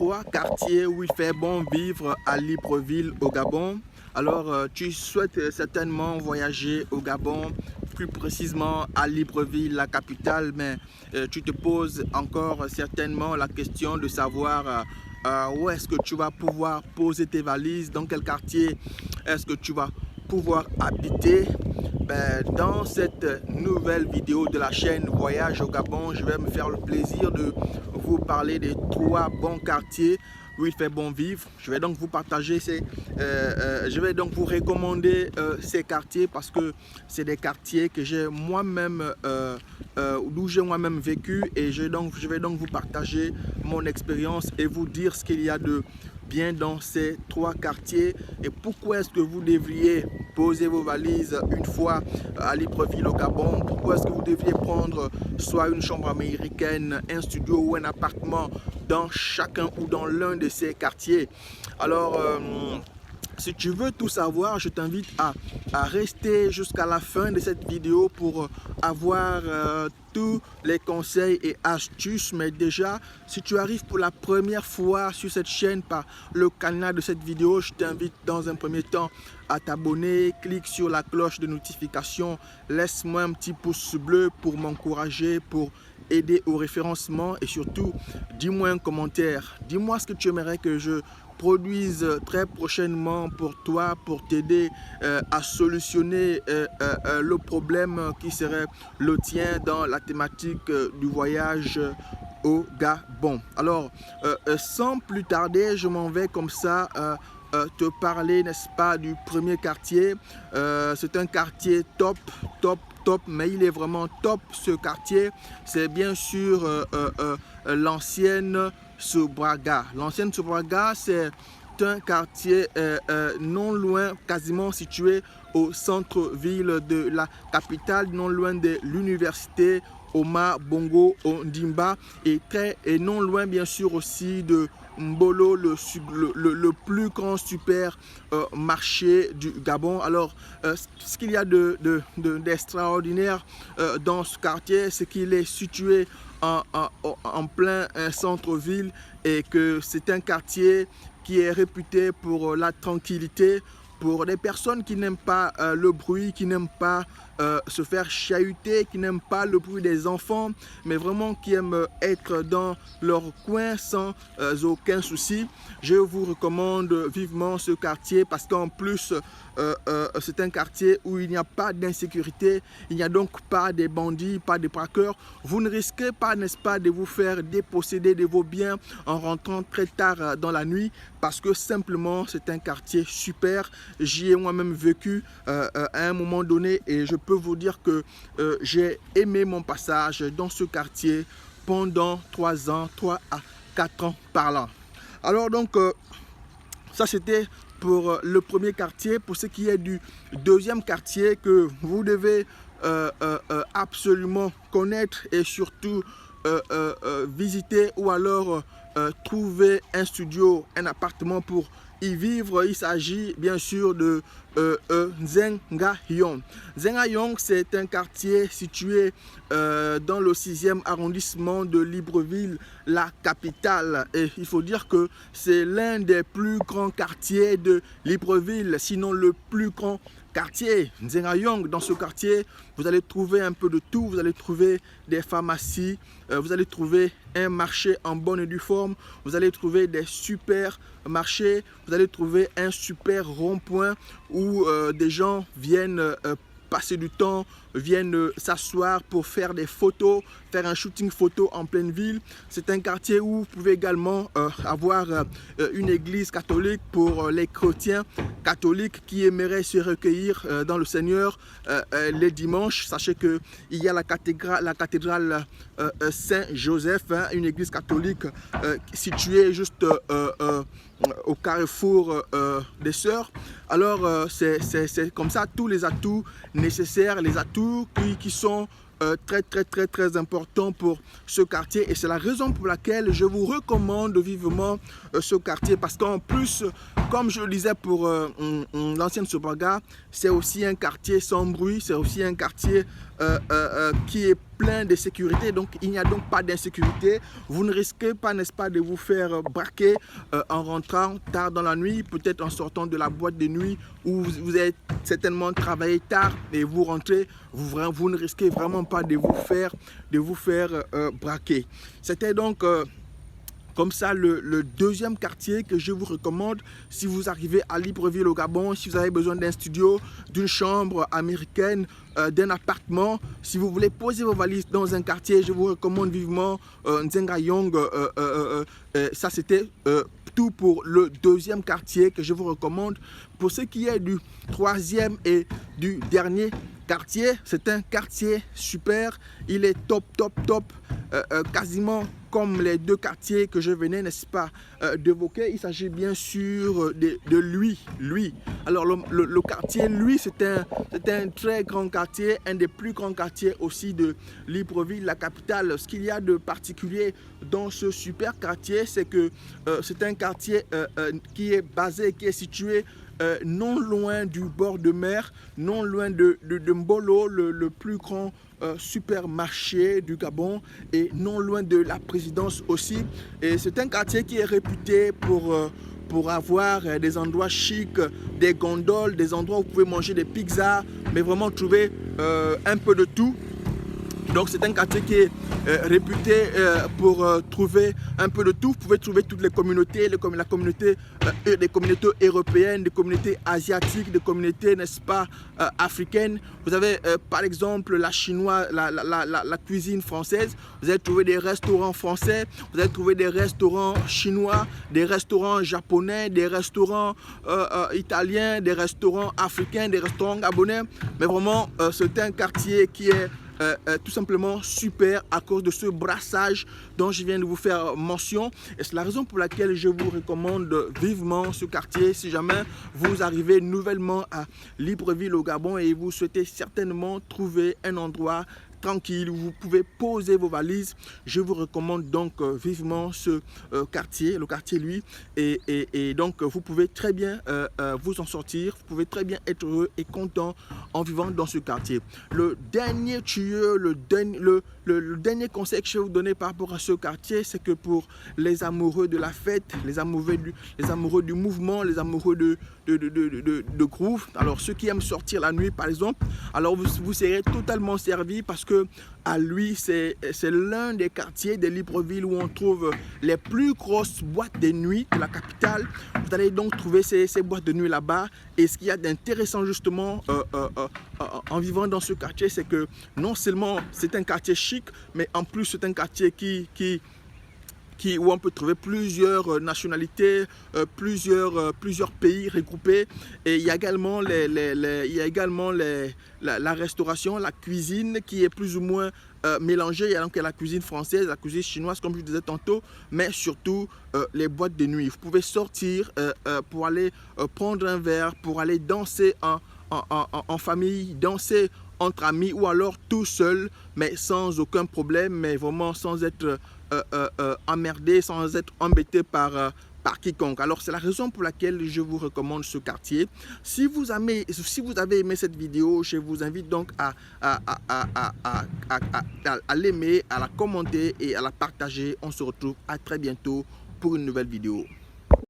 3 quartiers où il fait bon vivre à Libreville au Gabon. Alors, tu souhaites certainement voyager au Gabon, plus précisément à Libreville, la capitale, mais tu te poses encore certainement la question de savoir où est-ce que tu vas pouvoir poser tes valises, dans quel quartier est-ce que tu vas pouvoir habiter. Dans cette nouvelle vidéo de la chaîne Voyage au Gabon, je vais me faire le plaisir de vous parler des 3 bons quartiers où il fait bon vivre. Je vais donc vous partager je vais donc vous recommander ces quartiers parce que c'est des quartiers que j'ai moi-même d'où j'ai moi-même vécu, et je vais donc vous partager mon expérience et vous dire ce qu'il y a de bien dans ces 3 quartiers et pourquoi est-ce que vous devriez poser vos valises une fois à Libreville au Gabon. Pourquoi est-ce que vous devriez prendre soit une chambre américaine, un studio ou un appartement dans chacun ou dans l'un de ces quartiers. Alors si tu veux tout savoir, je t'invite à rester jusqu'à la fin de cette vidéo pour avoir tous les conseils et astuces. Mais déjà, si tu arrives pour la première fois sur cette chaîne par le canal de cette vidéo, je t'invite dans un premier temps à t'abonner. Clique sur la cloche de notification, laisse-moi un petit pouce bleu pour m'encourager, pour aider au référencement, et surtout, dis-moi un commentaire. Dis-moi ce que tu aimerais que je produise très prochainement pour toi, pour t'aider à solutionner le problème qui serait le tien dans la thématique du voyage au Gabon. Alors, sans plus tarder, je m'en vais comme ça te parler, n'est-ce pas, du premier quartier. C'est un quartier top, mais il est vraiment top ce quartier. C'est bien sûr l'ancienne Sobraga. L'ancienne Sobraga, c'est un quartier non loin, quasiment situé au centre-ville de la capitale, non loin de l'université Omar Bongo Ondimba, et non loin bien sûr aussi de Mbolo, le plus grand super marché du Gabon. Alors, ce qu'il y a d'extraordinaire dans ce quartier, c'est qu'il est situé en plein centre-ville, et que c'est un quartier qui est réputé pour la tranquillité, pour des personnes qui n'aiment pas le bruit, qui n'aiment pas se faire chahuter, qui n'aiment pas le bruit des enfants, mais vraiment qui aiment être dans leur coin sans aucun souci. Je vous recommande vivement ce quartier parce qu'en plus, c'est un quartier où il n'y a pas d'insécurité, il n'y a donc pas des bandits, pas des braqueurs. Vous ne risquez pas, n'est-ce pas, de vous faire déposséder de vos biens en rentrant très tard dans la nuit, parce que simplement c'est un quartier super. J'y ai moi-même vécu à un moment donné, et je peux vous dire que j'ai aimé mon passage dans ce quartier pendant 3 ans, 3 à 4 ans par là. Alors donc, ça c'était pour le premier quartier. Pour ce qui est du deuxième quartier que vous devez absolument connaître et surtout visiter, ou alors trouver un studio, un appartement pour y vivre, il s'agit bien sûr de Zengayong. Zengayong, c'est un quartier situé dans le 6e arrondissement de Libreville, la capitale. Et il faut dire que c'est l'un des plus grands quartiers de Libreville, sinon le plus grand quartier. Zengayong, dans ce quartier, vous allez trouver un peu de tout. Vous allez trouver des pharmacies, vous allez trouver un marché en bonne et due forme, vous allez trouver des super marchés, vous allez trouver un super rond-point où des gens viennent passer du temps, viennent s'asseoir pour faire des photos, faire un shooting photo en pleine ville. C'est un quartier où vous pouvez également avoir une église catholique pour les chrétiens catholiques qui aimeraient se recueillir dans le Seigneur les dimanches. Sachez qu'il y a la cathédrale Saint-Joseph, une église catholique située juste au carrefour des Sœurs. Alors c'est comme ça, tous les atouts nécessaires, les atouts qui sont très importants pour ce quartier, et c'est la raison pour laquelle je vous recommande vivement ce quartier, parce qu'en plus, comme je le disais pour l'ancienne Sobraga, c'est aussi un quartier sans bruit, c'est aussi un quartier qui est plein de sécurité, donc il n'y a donc pas d'insécurité. Vous ne risquez pas, n'est-ce pas, de vous faire braquer en rentrant tard dans la nuit, peut-être en sortant de la boîte de nuit où vous avez certainement travaillé tard et vous rentrez, vous ne risquez vraiment pas de vous faire braquer. C'était donc comme ça, le deuxième quartier que je vous recommande si vous arrivez à Libreville au Gabon, si vous avez besoin d'un studio, d'une chambre américaine, d'un appartement. Si vous voulez poser vos valises dans un quartier, je vous recommande vivement Nzengayong. Ça, c'était tout pour le deuxième quartier que je vous recommande. Pour ce qui est du troisième et du dernier quartier, c'est un quartier super. Il est top, quasiment comme les deux quartiers que je venais, n'est-ce pas, d'évoquer. Il s'agit bien sûr de lui. Alors le quartier, lui, c'est un très grand quartier, un des plus grands quartiers aussi de Libreville, la capitale. Ce qu'il y a de particulier dans ce super quartier, c'est que c'est un quartier qui est situé non loin du bord de mer, non loin de Mbolo, le plus grand supermarché du Gabon, et non loin de la présidence aussi. Et c'est un quartier qui est réputé pour avoir des endroits chics, des gondoles, des endroits où vous pouvez manger des pizzas, mais vraiment trouver un peu de tout. Donc c'est un quartier qui est réputé pour trouver un peu de tout. Vous pouvez trouver toutes les communautés, des communautés européennes, des communautés asiatiques, des communautés, n'est-ce pas, africaines. Vous avez par exemple la cuisine française. Vous allez trouver des restaurants français, vous allez trouver des restaurants chinois, des restaurants japonais, des restaurants italiens, des restaurants africains, des restaurants gabonais. Mais vraiment, c'est un quartier qui est tout simplement super à cause de ce brassage dont je viens de vous faire mention. Et c'est la raison pour laquelle je vous recommande vivement ce quartier si jamais vous arrivez nouvellement à Libreville au Gabon et vous souhaitez certainement trouver un endroit tranquille où vous pouvez poser vos valises. Je vous recommande donc vivement ce quartier, le quartier lui, et donc vous pouvez très bien vous en sortir, vous pouvez très bien être heureux et content en vivant dans ce quartier. Le dernier tuyau, le dernier conseil que je vais vous donner par rapport à ce quartier, c'est que pour les amoureux de la fête, les amoureux du mouvement, les amoureux de groove, alors ceux qui aiment sortir la nuit par exemple, alors vous serez totalement servi parce que à lui, c'est l'un des quartiers de Libreville où on trouve les plus grosses boîtes de nuit de la capitale. Vous allez donc trouver ces boîtes de nuit là-bas. Et ce qu'il y a d'intéressant justement en vivant dans ce quartier, c'est que non seulement c'est un quartier chic, mais en plus c'est un quartier où on peut trouver plusieurs nationalités, plusieurs pays regroupés. Et il y a également, la restauration, la cuisine qui est plus ou moins mélangée. Il y a donc la cuisine française, la cuisine chinoise, comme je disais tantôt, mais surtout les boîtes de nuit. Vous pouvez sortir pour aller prendre un verre, pour aller danser en famille, danser entre amis ou alors tout seul, mais sans aucun problème, mais vraiment sans être emmerdé, sans être embêté par quiconque. Alors c'est la raison pour laquelle je vous recommande ce quartier. Si vous avez aimé cette vidéo, je vous invite donc à l'aimer, à la commenter et à la partager. On se retrouve à très bientôt pour une nouvelle vidéo.